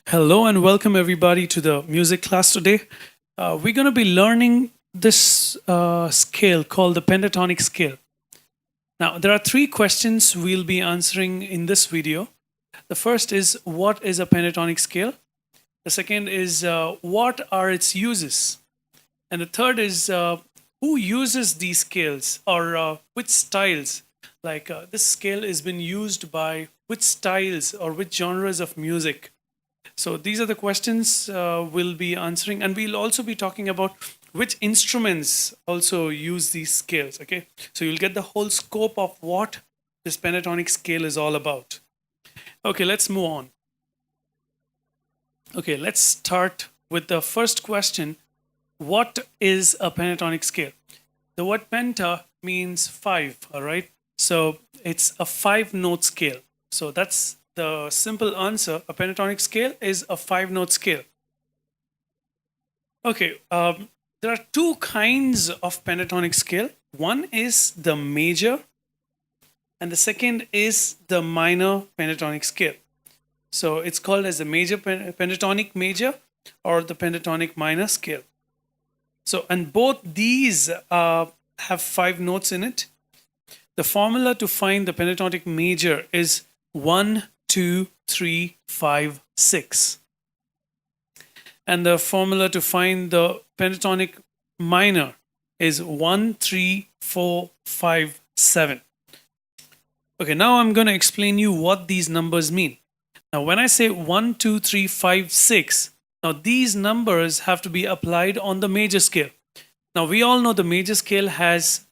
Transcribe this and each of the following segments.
Hello and welcome everybody to the music class today. We're going to be learning this scale called the pentatonic scale. Now, there are three questions we'll be answering in this video. The first is what is a pentatonic scale? The second is what are its uses? And the third is who uses these scales or which styles? Like this scale has been used by which styles or which genres of music? So these are the questions we'll be answering, and we'll also be talking about which instruments also use these scales. Okay, so you'll get the whole scope of what this pentatonic scale is all about. Okay, let's move on. Okay, let's start with the first question. What is a pentatonic scale? The word penta means five, all right? So it's a five-note scale. So that's the simple answer. A pentatonic scale is a five-note scale. Okay, there are two kinds of pentatonic scale. One is the major, and the second is the minor pentatonic scale. So it's called as the major pentatonic major or the pentatonic minor scale. So, and both these have five notes in it. The formula to find the pentatonic major is 1, 2, 3, 5, 6. And the formula to find the pentatonic minor is 1, 3, 4, 5, 7. Okay, now I'm going to explain you what these numbers mean. Now, when I say 1, 2, 3, 5, 6, now these numbers have to be applied on the major scale. Now, we all know the major scale has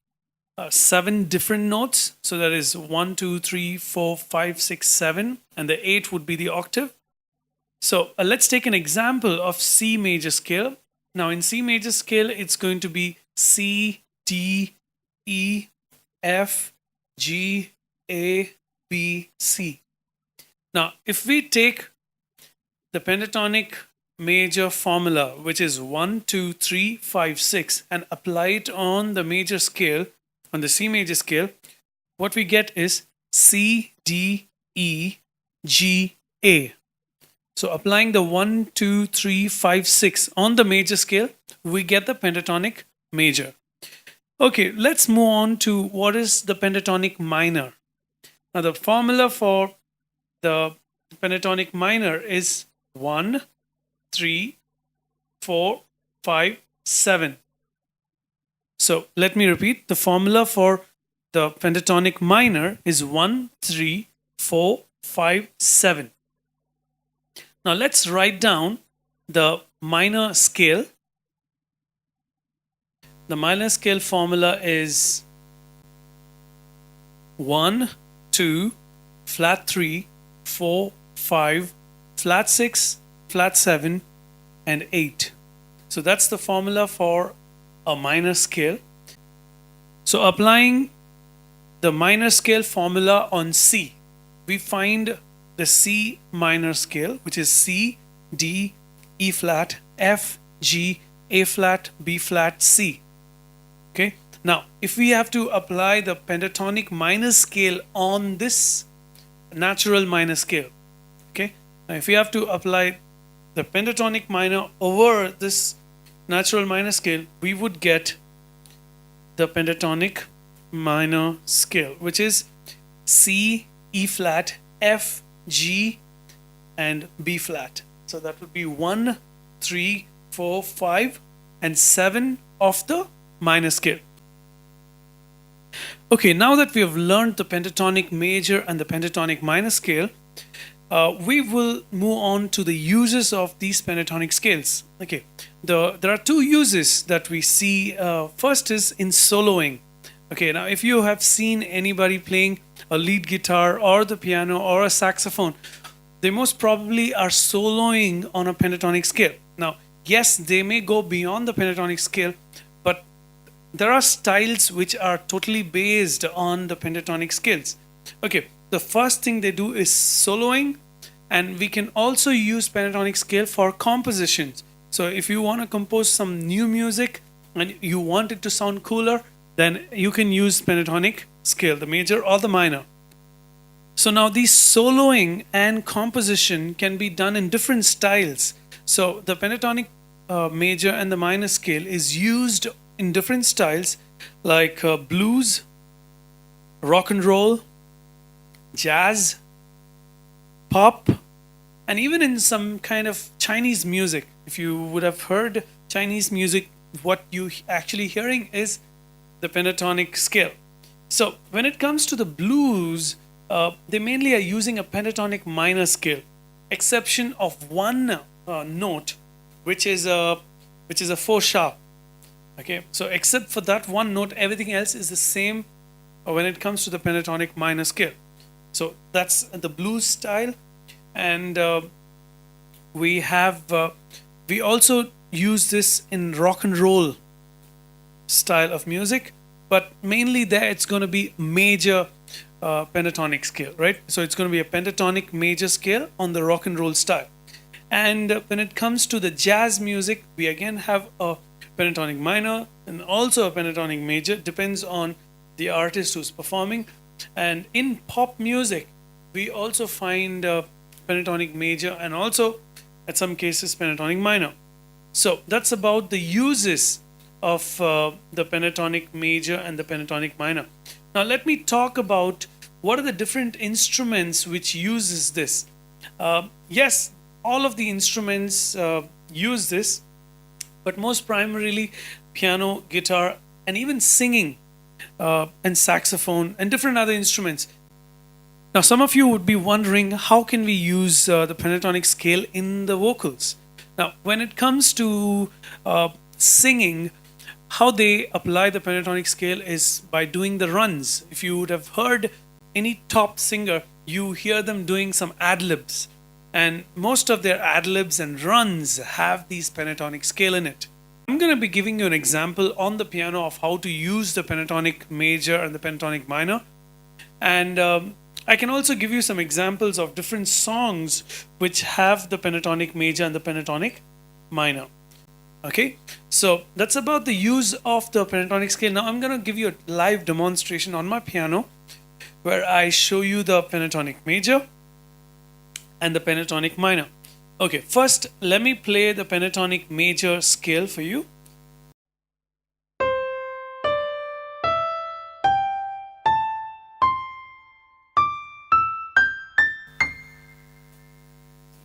7 different notes. So that is 1, 2, 3, 4, 5, 6, 7. And the 8 would be the octave. So let's take an example of C major scale. Now in C major scale, it's going to be C, D, E, F, G, A, B, C. Now, if we take the pentatonic major formula, which is 1, 2, 3, 5, 6, and apply it on the major scale, on the C major scale, what we get is C, D, E, G, A. So applying the 1, 2, 3, 5, 6 on the major scale, we get the pentatonic major. Okay, let's move on to what is the pentatonic minor. Now the formula for the pentatonic minor is 1, 3, 4, 5, 7. So let me repeat. The formula for the pentatonic minor is 1, 3, 4, 5, 7. Now let's write down the minor scale. The minor scale formula is 1, 2, flat 3, 4, 5, flat 6, flat 7, and 8. So that's the formula for a minor scale. So applying the minor scale formula on C, we find the C minor scale, which is C, D, E flat, F, G, A flat, B flat, C. Okay. Now, if we have to apply the pentatonic minor scale on this natural minor scale, okay. Now, if we have to apply the pentatonic minor over this natural minor scale, we would get the pentatonic minor scale, which is C, E flat, F, G, and B flat. So that would be 1, 3, 4, 5, and 7 of the minor scale. Okay, now that we have learned the pentatonic major and the pentatonic minor scale, we will move on to the uses of these pentatonic scales. Okay, there are two uses that we see. First is in soloing. Okay, now if you have seen anybody playing a lead guitar or the piano or a saxophone, they most probably are soloing on a pentatonic scale. Now, yes, they may go beyond the pentatonic scale, but there are styles which are totally based on the pentatonic scales. Okay, the first thing they do is soloing, and we can also use pentatonic scale for compositions. So if you want to compose some new music and you want it to sound cooler, then you can use pentatonic scale, the major or the minor. So now these soloing and composition can be done in different styles. So the pentatonic major and the minor scale is used in different styles like blues, rock and roll, jazz, pop, and even in some kind of Chinese music. If you would have heard Chinese music, what you actually hearing is the pentatonic scale. So when it comes to the blues, they mainly are using a pentatonic minor scale, exception of one note, which is a 4 sharp. Okay, so except for that one note, everything else is the same when it comes to the pentatonic minor scale. So that's the blues style, and we also use this in rock and roll style of music, but mainly there it's going to be major pentatonic scale, right? So it's going to be a pentatonic major scale on the rock and roll style. And when it comes to the jazz music, we again have a pentatonic minor and also a pentatonic major, depends on the artist who's performing. And in pop music, we also find pentatonic major and also, at some cases, pentatonic minor. So that's about the uses of the pentatonic major and the pentatonic minor. Now let me talk about what are the different instruments which uses this. Yes, all of the instruments use this, but most primarily piano, guitar, and even singing and saxophone and different other instruments. Now some of you would be wondering, how can we use the pentatonic scale in the vocals? Now when it comes to singing, how they apply the pentatonic scale is by doing the runs. If you would have heard any top singer, you hear them doing some ad-libs, and most of their ad-libs and runs have these pentatonic scale in it. I'm going to be giving you an example on the piano of how to use the pentatonic major and the pentatonic minor, and I can also give you some examples of different songs which have the pentatonic major and the pentatonic minor. Okay, so that's about the use of the pentatonic scale. Now I'm going to give you a live demonstration on my piano where I show you the pentatonic major and the pentatonic minor. Okay, first let me play the pentatonic major scale for you.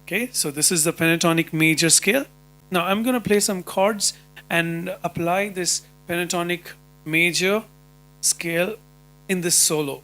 Okay, so this is the pentatonic major scale. Now I'm going to play some chords and apply this pentatonic major scale in this solo.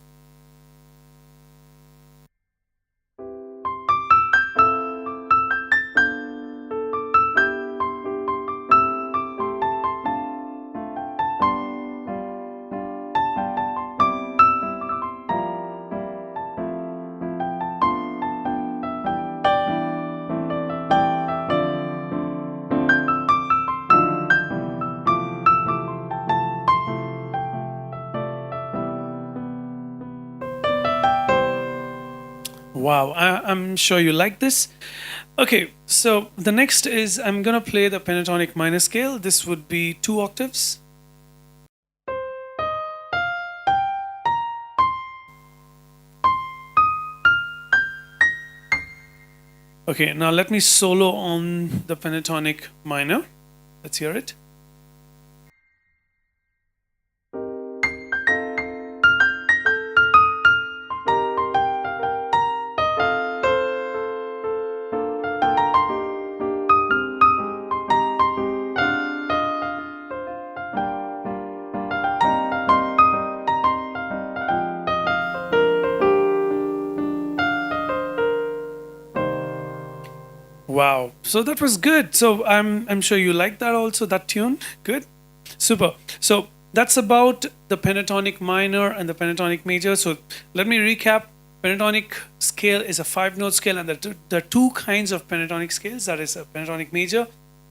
Wow, I'm sure you like this. Okay, so the next is I'm gonna play the pentatonic minor scale. This would be 2 octaves. Okay, now let me solo on the pentatonic minor. Let's hear it. Wow, so that was good. So I'm sure you like that also, that tune. Good, super. So that's about the pentatonic minor and the pentatonic major. So let me recap. Pentatonic scale is a 5-note scale, and there are 2 kinds of pentatonic scales. That is a pentatonic major,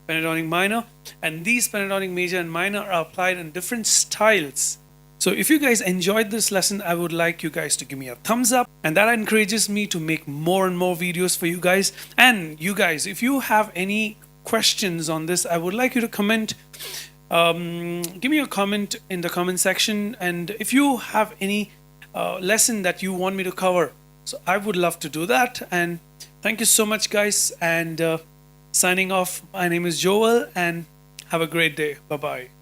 pentatonic minor, and these pentatonic major and minor are applied in different styles. So if you guys enjoyed this lesson, I would like you guys to give me a thumbs up, and that encourages me to make more and more videos for you guys. And you guys, if you have any questions on this, I would like you to comment. Give me a comment in the comment section, and if you have any lesson that you want me to cover, So I would love to do that. And thank you so much, guys. And signing off, my name is Joel, and have a great day. Bye bye.